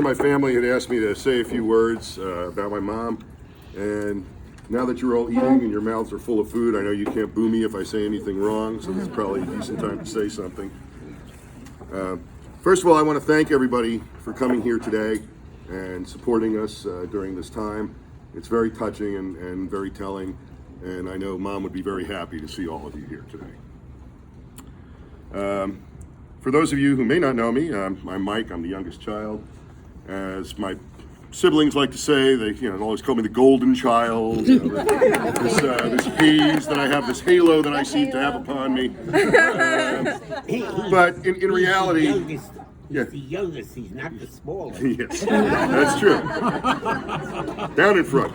My family had asked me to say a few words about my mom, and now that you're all eating and your mouths are full of food, I know you can't boo me if I say anything wrong, so this is probably a decent time to say something. First of all, I want to thank everybody for coming here today and supporting us during this time. It's very touching and very telling, and I know Mom would be very happy to see all of you here today. For those of you who may not know me, I'm Mike. I'm the youngest child. As my siblings like to say, they always call me the golden child. This haze that I have, this halo that I seem to have upon me. But in reality, He's the youngest, he's not the smallest. yes, that's true. Down in front.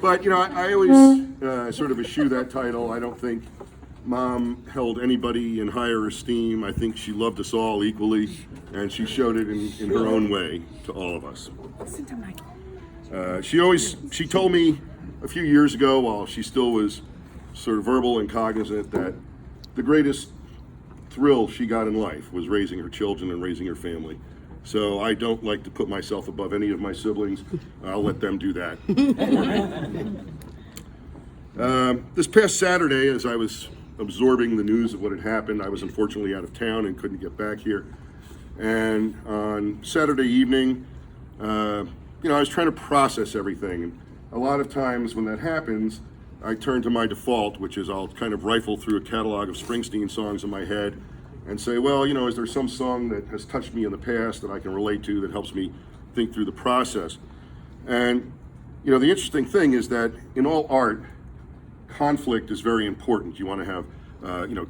But I always sort of eschew that title. I don't think Mom held anybody in higher esteem. I think she loved us all equally, and she showed it in her own way to all of us. She told me a few years ago, while she still was sort of verbal and cognizant, that the greatest thrill she got in life was raising her children and raising her family. So I don't like to put myself above any of my siblings. I'll let them do that for me. This past Saturday, as I was absorbing the news of what had happened, I was unfortunately out of town and couldn't get back here. And on Saturday evening, I was trying to process everything. And a lot of times when that happens, I turn to my default, which is I'll kind of rifle through a catalog of Springsteen songs in my head and say, well, is there some song that has touched me in the past that I can relate to that helps me think through the process? And, the interesting thing is that in all art, conflict is very important. You want to have,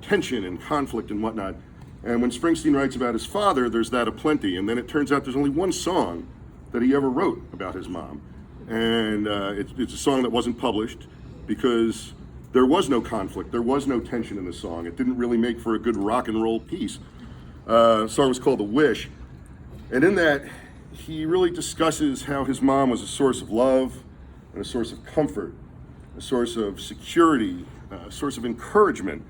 tension and conflict and whatnot. And when Springsteen writes about his father, there's that aplenty. And then it turns out there's only one song that he ever wrote about his mom. And it's a song that wasn't published because there was no conflict. There was no tension in the song. It didn't really make for a good rock and roll piece. The song was called The Wish. And in that, he really discusses how his mom was a source of love and a source of comfort, a source of security, a source of encouragement.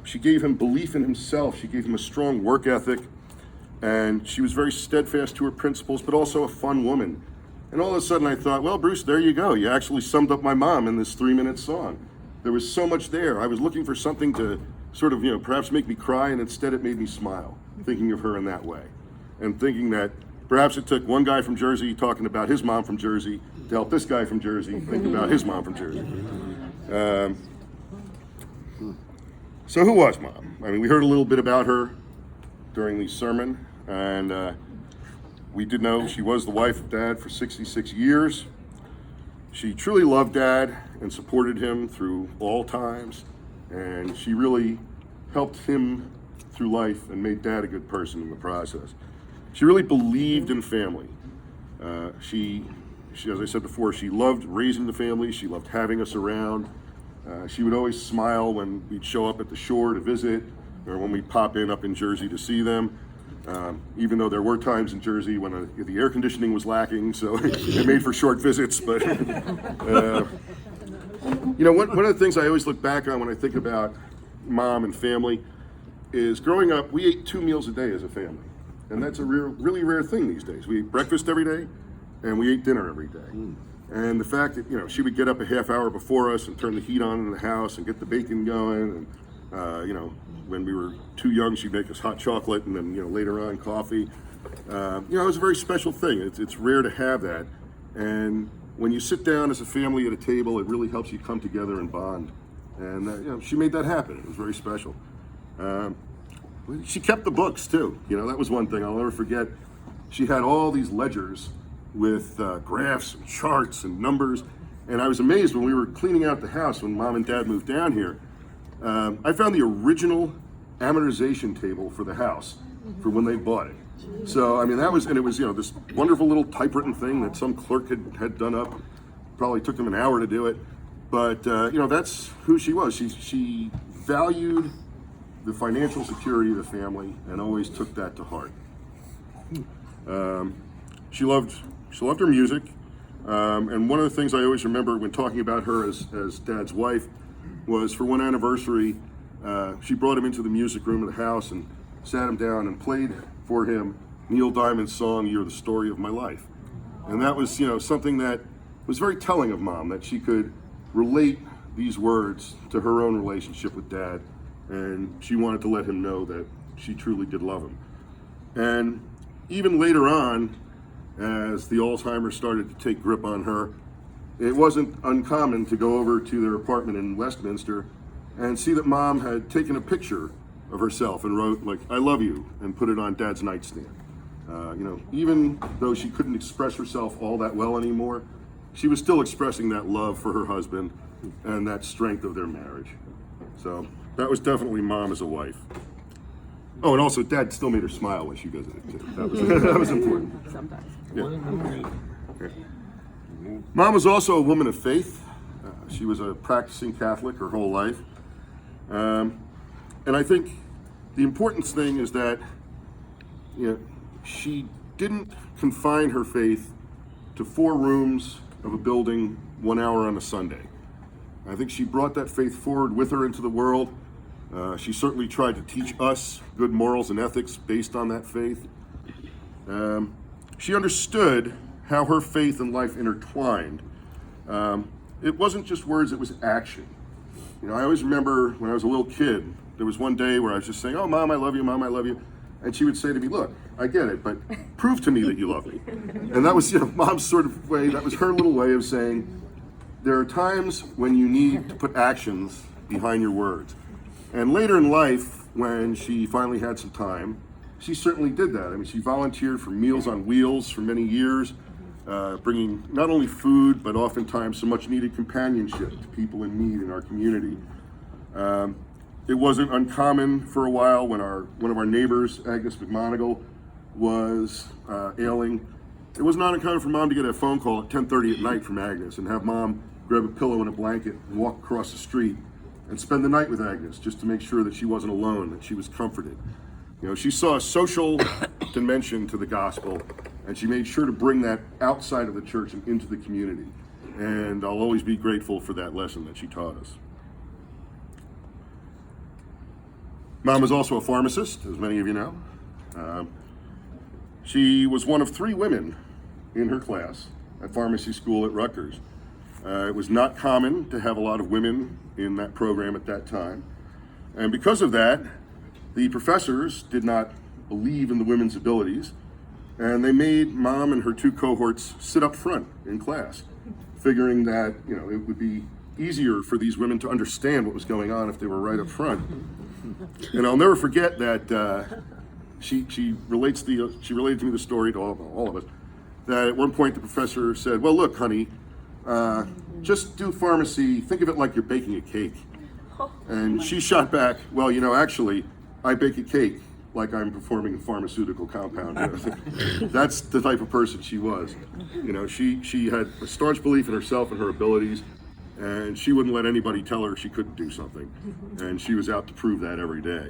She gave him belief in himself. She gave him a strong work ethic, and she was very steadfast to her principles, but also a fun woman. And all of a sudden I thought, well, Bruce, there you go. You actually summed up my mom in this 3-minute song. There was so much there. I was looking for something to sort of, perhaps make me cry, and instead it made me smile, thinking of her in that way. And thinking that perhaps it took one guy from Jersey talking about his mom from Jersey to help this guy from Jersey think about his mom from Jersey. So who was Mom? I mean, we heard a little bit about her during the sermon, and we did know she was the wife of Dad for 66 years. She truly loved Dad and supported him through all times, and she really helped him through life and made Dad a good person in the process. She really believed in family. She, as I said before, she loved raising the family. She loved having us around. She would always smile when we'd show up at the shore to visit, or when we'd pop in up in Jersey to see them. Even though there were times in Jersey when the air conditioning was lacking, so it made for short visits. But one of the things I always look back on when I think about Mom and family is growing up, we ate 2 meals a day as a family. And that's a really rare thing these days. We ate breakfast every day, and we ate dinner every day. And the fact that, she would get up a half hour before us and turn the heat on in the house and get the bacon going. And, when we were too young, she'd make us hot chocolate and then, later on coffee. It was a very special thing. It's rare to have that. And when you sit down as a family at a table, it really helps you come together and bond. And, she made that happen. It was very special. She kept the books too. That was one thing I'll never forget. She had all these ledgers with graphs and charts and numbers. And I was amazed when we were cleaning out the house when Mom and Dad moved down here. I found the original amortization table for the house for when they bought it. So, it was this wonderful little typewritten thing that some clerk had done up. Probably took them an hour to do it. But, that's who she was. She valued the financial security of the family and always took that to heart. She loved her music, and one of the things I always remember when talking about her as Dad's wife was for one anniversary, she brought him into the music room of the house and sat him down and played for him Neil Diamond's song, "You're the Story of My Life." And that was, something that was very telling of Mom, that she could relate these words to her own relationship with Dad, and she wanted to let him know that she truly did love him. And even later on, as the Alzheimer's started to take grip on her, it wasn't uncommon to go over to their apartment in Westminster and see that Mom had taken a picture of herself and wrote, like, "I love you," and put it on Dad's nightstand. Even though she couldn't express herself all that well anymore, she was still expressing that love for her husband and that strength of their marriage. So that was definitely Mom as a wife. Oh, and also Dad still made her smile when she visited too. That was important. Sometimes. Yeah. Mom was also a woman of faith. She was a practicing Catholic her whole life. And I think the important thing is that she didn't confine her faith to 4 rooms of a building 1 hour on a Sunday. I think she brought that faith forward with her into the world. She certainly tried to teach us good morals and ethics based on that faith. She understood how her faith and life intertwined. It wasn't just words, it was action. I always remember when I was a little kid, there was one day where I was just saying, "Oh, Mom, I love you, Mom, I love you." And she would say to me, "Look, I get it, but prove to me that you love me." And that was, Mom's sort of way, that was her little way of saying, there are times when you need to put actions behind your words. And later in life, when she finally had some time, she certainly did that. I mean, she volunteered for Meals on Wheels for many years, bringing not only food, but oftentimes some much needed companionship to people in need in our community. It wasn't uncommon for a while when one of our neighbors, Agnes McMonigal, was ailing. It was not uncommon for Mom to get a phone call at 10:30 at night from Agnes and have Mom grab a pillow and a blanket and walk across the street and spend the night with Agnes just to make sure that she wasn't alone, that she was comforted. She saw a social dimension to the gospel, and she made sure to bring that outside of the church and into the community. And I'll always be grateful for that lesson that she taught us. Mom was also a pharmacist, as many of you know. She was one of 3 women in her class at pharmacy school at Rutgers. It was not common to have a lot of women in that program at that time. And because of that, the professors did not believe in the women's abilities, and they made Mom and her 2 cohorts sit up front in class, figuring that it would be easier for these women to understand what was going on if they were right up front. And I'll never forget that she related to me the story, to all of us, that at one point the professor said, "Well, look, honey, just do pharmacy, think of it like you're baking a cake." And she shot back, "Well, actually, I bake a cake like I'm performing a pharmaceutical compound." That's the type of person she was. She had a staunch belief in herself and her abilities, and she wouldn't let anybody tell her she couldn't do something. And she was out to prove that every day.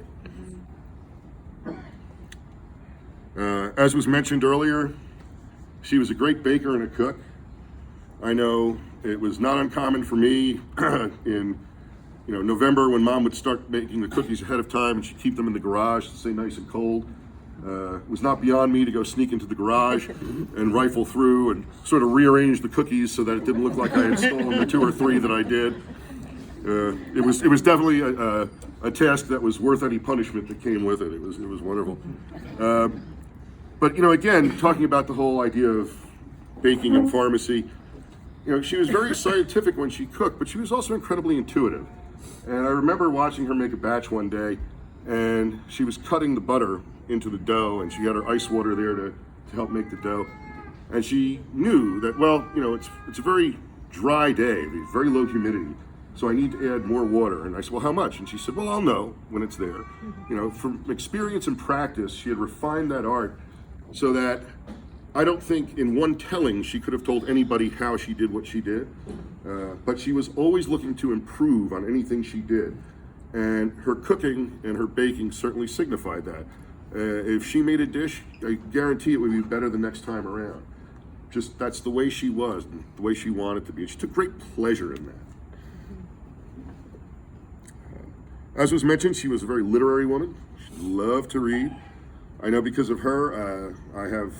As was mentioned earlier, she was a great baker and a cook. I know it was not uncommon for me in November, when Mom would start making the cookies ahead of time and she'd keep them in the garage to stay nice and cold. It was not beyond me to go sneak into the garage and rifle through and sort of rearrange the cookies so that it didn't look like I had stolen the 2 or 3 that I did. It was definitely a task that was worth any punishment that came with it. It was wonderful. But again, talking about the whole idea of baking and pharmacy, she was very scientific when she cooked, but she was also incredibly intuitive. And I remember watching her make a batch one day, and she was cutting the butter into the dough, and she had her ice water there to help make the dough. And she knew that, it's a very dry day, very low humidity, so I need to add more water. And I said, "Well, how much?" And she said, "Well, I'll know when it's there." From experience and practice, she had refined that art so that I don't think in one telling she could have told anybody how she did what she did, but she was always looking to improve on anything she did. And her cooking and her baking certainly signified that. If she made a dish, I guarantee it would be better the next time around. Just that's the way she was, the way she wanted to be. And she took great pleasure in that. As was mentioned, she was a very literary woman. She loved to read. I know because of her, I have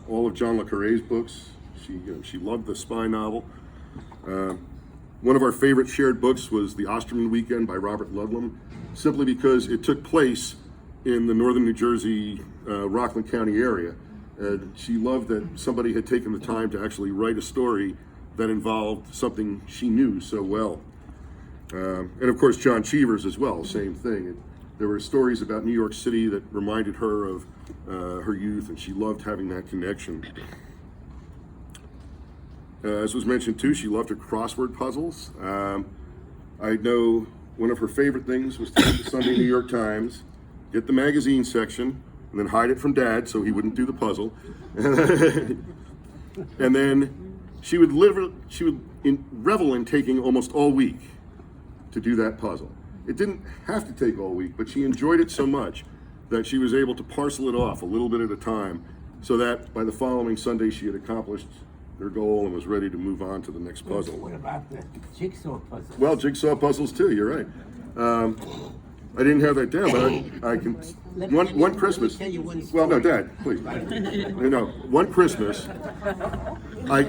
all of John le Carré's books. She loved the spy novel. One of our favorite shared books was The Osterman Weekend by Robert Ludlum, simply because it took place in the northern New Jersey, Rockland County area. And she loved that somebody had taken the time to actually write a story that involved something she knew so well. And of course, John Cheever's as well, same thing. There were stories about New York City that reminded her of her youth, and she loved having that connection. As was mentioned too, she loved her crossword puzzles. I know one of her favorite things was to get the Sunday New York Times, get the magazine section, and then hide it from Dad so he wouldn't do the puzzle. And then she would revel in taking almost all week to do that puzzle. It didn't have to take all week, but she enjoyed it so much that she was able to parcel it off a little bit at a time, so that by the following Sunday she had accomplished her goal and was ready to move on to the next puzzle. What about the jigsaw puzzle? Well, jigsaw puzzles too, you're right. I didn't have that down, but I can. One Christmas. Well, no, Dad, please. No, one Christmas. I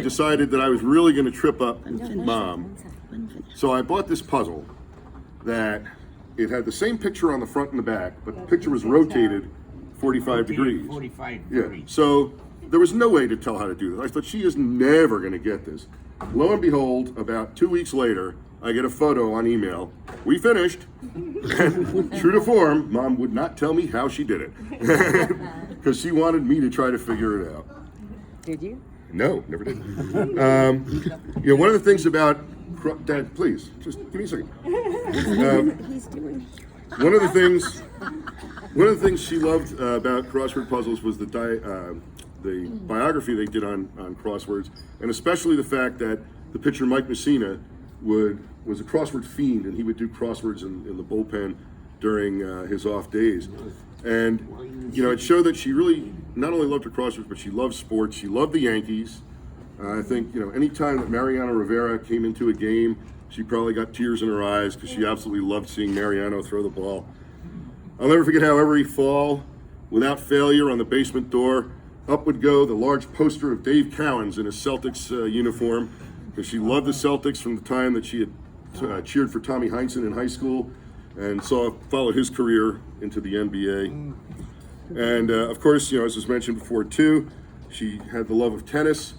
decided that I was really going to trip up Mom. So I bought this puzzle that it had the same picture on the front and the back, but the picture was rotated 45 degrees. 45 Yeah. degrees. So there was no way to tell how to do this. I thought, she is never going to get this. Lo and behold, about 2 weeks later, I get a photo on email. We finished. And true to form, Mom would not tell me how she did it, because she wanted me to try to figure it out. Did you? No, never did. One of the things about Dad, please, just give me a second. He's doing. One of the things she loved about crossword puzzles was the biography they did on crosswords, and especially the fact that the pitcher Mike Messina was a crossword fiend, and he would do crosswords in the bullpen during his off days. And it showed that she really not only loved her crosswords, but she loved sports. She loved the Yankees. I think any time that Mariano Rivera came into a game, she probably got tears in her eyes because she absolutely loved seeing Mariano throw the ball. I'll never forget how every fall, without failure, on the basement door, up would go the large poster of Dave Cowens in his Celtics uniform, because she loved the Celtics from the time that she had cheered for Tommy Heinsohn in high school and followed his career into the NBA. And of course, as was mentioned before too, she had the love of tennis,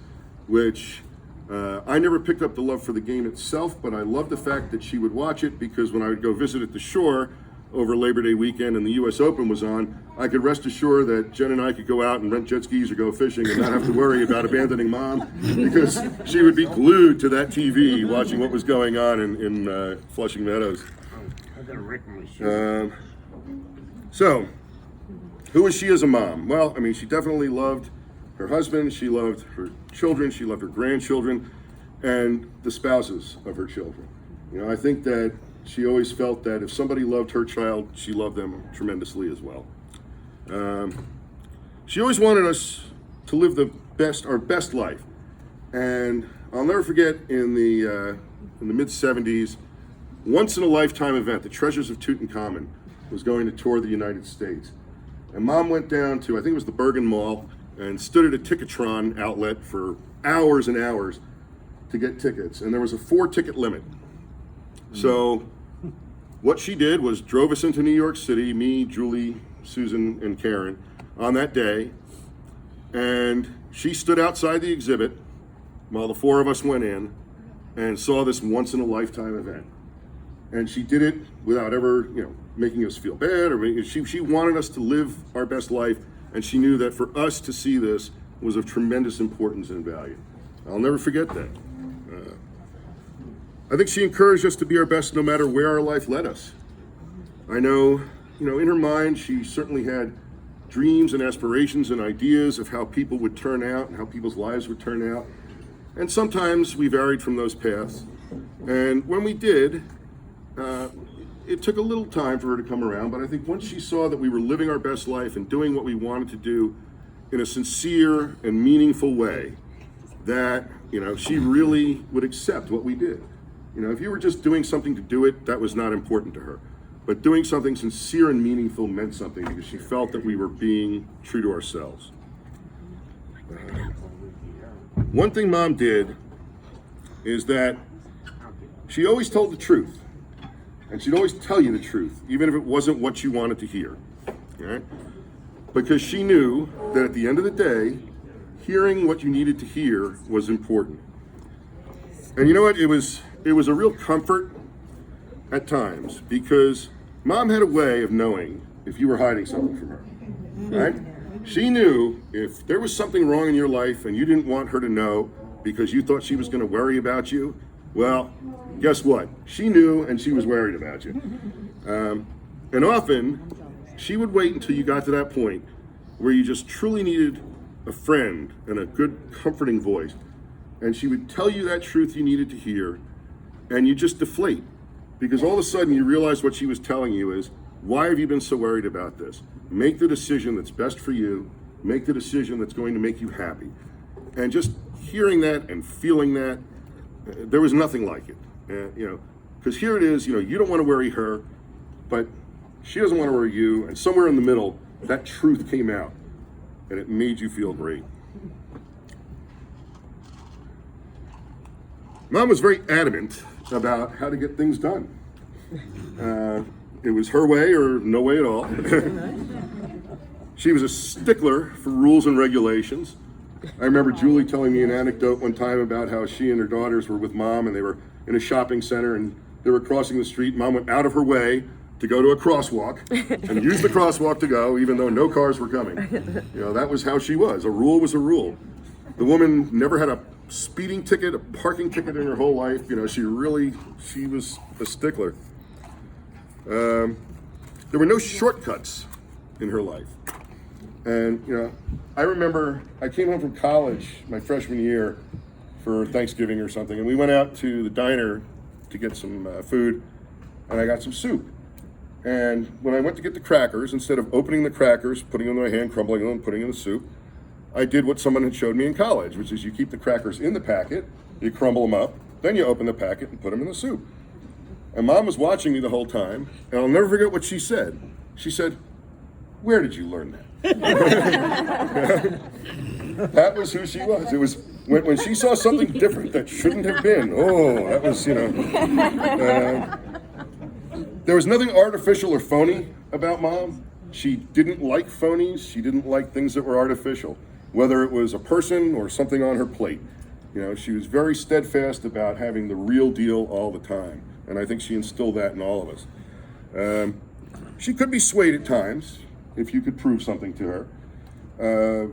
which I never picked up the love for the game itself, but I loved the fact that she would watch it, because when I would go visit at the shore over Labor Day weekend and the U.S. Open was on, I could rest assured that Jen and I could go out and rent jet skis or go fishing and not have to worry about abandoning Mom, because she would be glued to that TV watching what was going on in Flushing Meadows. I gotta wreck my shirt. So, who was she as a mom? Well, she definitely loved her husband, she loved her children, she loved her grandchildren, and the spouses of her children. I think that she always felt that if somebody loved her child, she loved them tremendously as well. She always wanted us to live our best life. And I'll never forget in the mid-'70s, once in a lifetime event, the Treasures of Tutankhamun was going to tour the United States. And Mom went down to, I think it was the Bergen Mall, and stood at a Ticketron outlet for hours and hours to get tickets. And there was a 4-ticket limit. So what she did was drove us into New York City, me, Julie, Susan, and Karen, on that day. And she stood outside the exhibit while the 4 of us went in and saw this once-in-a-lifetime event. And she did it without ever, making us feel bad, or she wanted us to live our best life, and she knew that for us to see this was of tremendous importance and value. I'll never forget that. I think she encouraged us to be our best no matter where our life led us. I know, in her mind, she certainly had dreams and aspirations and ideas of how people would turn out and how people's lives would turn out. And sometimes we varied from those paths. And when we did, it took a little time for her to come around, but I think once she saw that we were living our best life and doing what we wanted to do in a sincere and meaningful way, that, she really would accept what we did. If you were just doing something to do it, that was not important to her. but doing something sincere and meaningful meant something because she felt that we were being true to ourselves. One thing Mom did is that she always told the truth. And she'd always tell you the truth, even if it wasn't what you wanted to hear. Right? Because she knew that at the end of the day, hearing what you needed to hear was important. And you know what? It was a real comfort at times because Mom had a way of knowing if you were hiding something from her. Right? She knew if there was something wrong in your life and you didn't want her to know because you thought she was going to worry about you, well, guess what? She knew and she was worried about you. And often, she would wait until you got to that point where you just truly needed a friend and a good, comforting voice. And she would tell you that truth you needed to hear, and you just deflate. Because all of a sudden you realize what she was telling you is, why have you been so worried about this? Make the decision that's best for you. Make the decision that's going to make you happy. And just hearing that and feeling that, there was nothing like it. Because here it is, you don't want to worry her, but she doesn't want to worry you. And somewhere in the middle, that truth came out, and it made you feel great. Mom was very adamant about how to get things done. It was her way or no way at all. She was a stickler for rules and regulations. I remember Julie telling me an anecdote one time about how she and her daughters were with Mom and they were in a shopping center and they were crossing the street. Mom went out of her way to go to a crosswalk and use the crosswalk to go even though no cars were coming. That was how she was. A rule was a rule. The woman never had a speeding ticket, a parking ticket in her whole life. She was a stickler. There were no shortcuts in her life. And, I remember I came home from college my freshman year for Thanksgiving or something, and we went out to the diner to get some food, and I got some soup. And when I went to get the crackers, instead of opening the crackers, putting them in my hand, crumbling them, and putting in the soup, I did what someone had showed me in college, which is you keep the crackers in the packet, you crumble them up, then you open the packet and put them in the soup. And Mom was watching me the whole time, and I'll never forget what she said. She said, "Where did you learn that?" That was who she was. It was when she saw something different that shouldn't have been. Oh, that was, there was nothing artificial or phony about Mom. She didn't like phonies. She didn't like things that were artificial, whether it was a person or something on her plate. She was very steadfast about having the real deal all the time. And I think she instilled that in all of us. She could be swayed at times if you could prove something to her.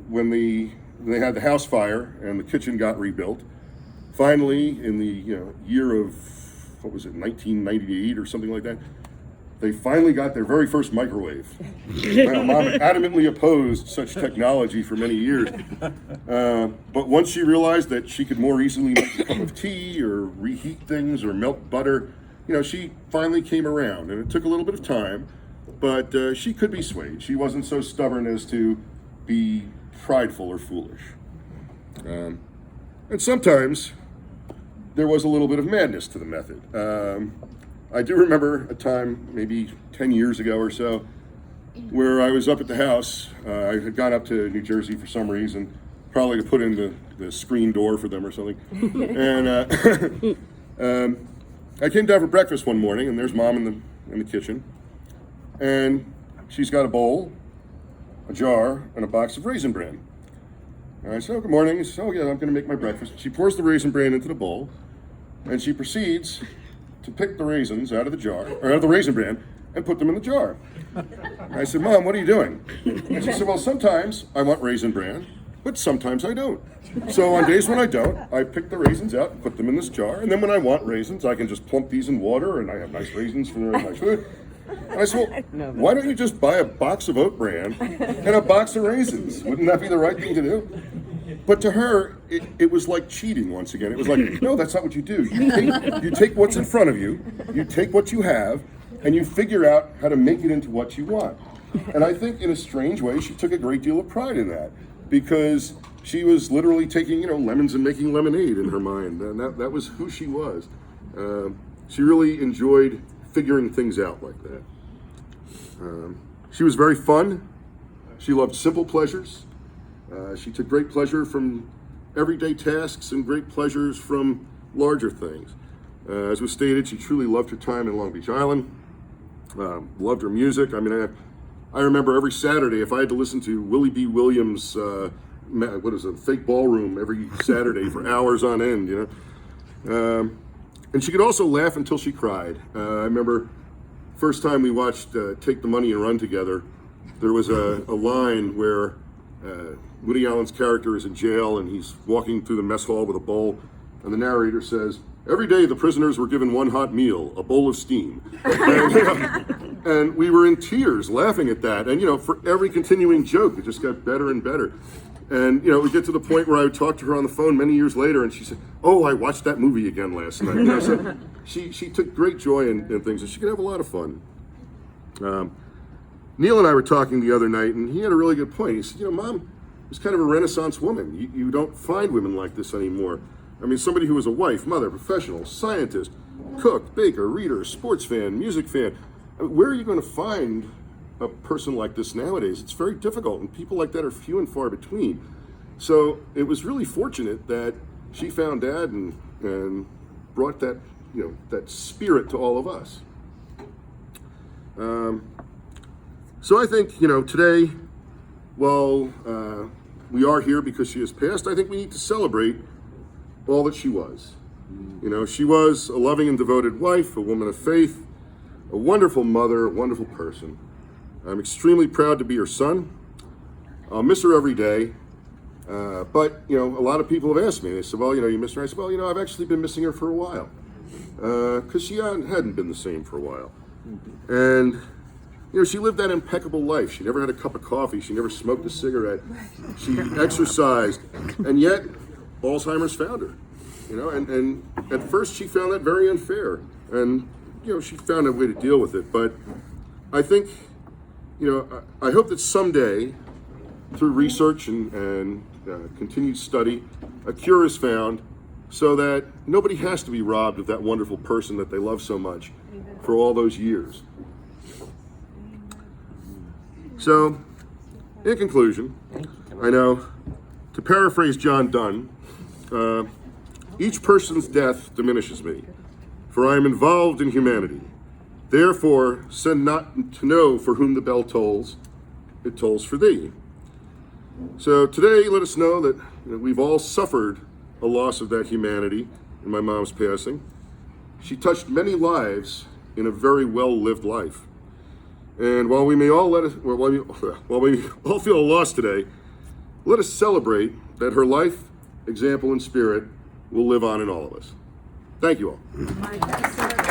When they had the house fire and the kitchen got rebuilt, finally in the year of, 1998 or something like that, they finally got their very first microwave. Mom adamantly opposed such technology for many years. But once she realized that she could more easily make a cup of tea or reheat things or melt butter, she finally came around. And it took a little bit of time, but she could be swayed. She wasn't so stubborn as to be prideful or foolish. And sometimes there was a little bit of madness to the method. I do remember a time, maybe 10 years ago or so, where I was up at the house. I had gone up to New Jersey for some reason, probably to put in the screen door for them or something. And I came down for breakfast one morning, and there's Mom in the kitchen. And she's got a bowl, a jar, and a box of Raisin Bran. And I said, "Oh, good morning." She said, "Oh, yeah, I'm going to make my breakfast." She pours the Raisin Bran into the bowl, and she proceeds to pick the raisins out of the jar, or out of the Raisin Bran, and put them in the jar. And I said, "Mom, what are you doing?" And she said, "Well, sometimes I want Raisin Bran, but sometimes I don't. So on days when I don't, I pick the raisins out and put them in this jar, and then when I want raisins, I can just plump these in water, and I have nice raisins for my food." And I said, "Well, why don't you just buy a box of oat bran and a box of raisins? Wouldn't that be the right thing to do?" But to her, it was like cheating once again. It was like, no, that's not what you do. You take what's in front of you, you take what you have, and you figure out how to make it into what you want. And I think in a strange way, she took a great deal of pride in that, because she was literally taking, lemons and making lemonade in her mind. And that was who she was. She really enjoyed figuring things out like that. She was very fun. She loved simple pleasures. She took great pleasure from everyday tasks and great pleasures from larger things. As was stated, she truly loved her time in Long Beach Island. Loved her music. I mean, I remember every Saturday, if I had to listen to Willie B. Williams, fake ballroom every Saturday for hours on end, you know. And she could also laugh until she cried. I remember first time we watched Take the Money and Run together, there was a line where Woody Allen's character is in jail and he's walking through the mess hall with a bowl, and the narrator says, "Every day the prisoners were given one hot meal, a bowl of steam." And we were in tears laughing at that. And, you know, for every continuing joke, it just got better and better. And, you know, we get to the point where I would talk to her on the phone many years later, and she said, "Oh, I watched that movie again last night." You know, so she took great joy in things, and she could have a lot of fun. Neil and I were talking the other night, and he had a really good point. He said, "You know, Mom was kind of a Renaissance woman. You don't find women like this anymore. I mean, somebody who was a wife, mother, professional, scientist, cook, baker, reader, sports fan, music fan. I mean, where are you going to find a person like this nowadays? It's very difficult, and people like that are few and far between." So it was really fortunate that she found Dad and brought that, you know, that spirit to all of us. So I think, you know, today, while we are here because she has passed, I think we need to celebrate all that she was. You know, she was a loving and devoted wife, a woman of faith, a wonderful mother, a wonderful person. I'm extremely proud to be her son. I'll miss her every day. But, you know, a lot of people have asked me, they said, "Well, you know, you miss her?" I said, "Well, you know, I've actually been missing her for a while." Because she hadn't been the same for a while. And, you know, she lived that impeccable life. She never had a cup of coffee. She never smoked a cigarette. She exercised. And yet, Alzheimer's found her. You know, and at first she found that very unfair. And, you know, she found a way to deal with it. But I think, you know, I hope that someday, through research and continued study, a cure is found so that nobody has to be robbed of that wonderful person that they love so much for all those years. So, in conclusion, I know, to paraphrase John Donne, each person's death diminishes me, for I am involved in humanity. Therefore, send not to know for whom the bell tolls, it tolls for thee. So today, let us know that, you know, we've all suffered a loss of that humanity in my mom's passing. She touched many lives in a very well-lived life. And while we may all while we all feel a loss today, let us celebrate that her life, example, and spirit will live on in all of us. Thank you all.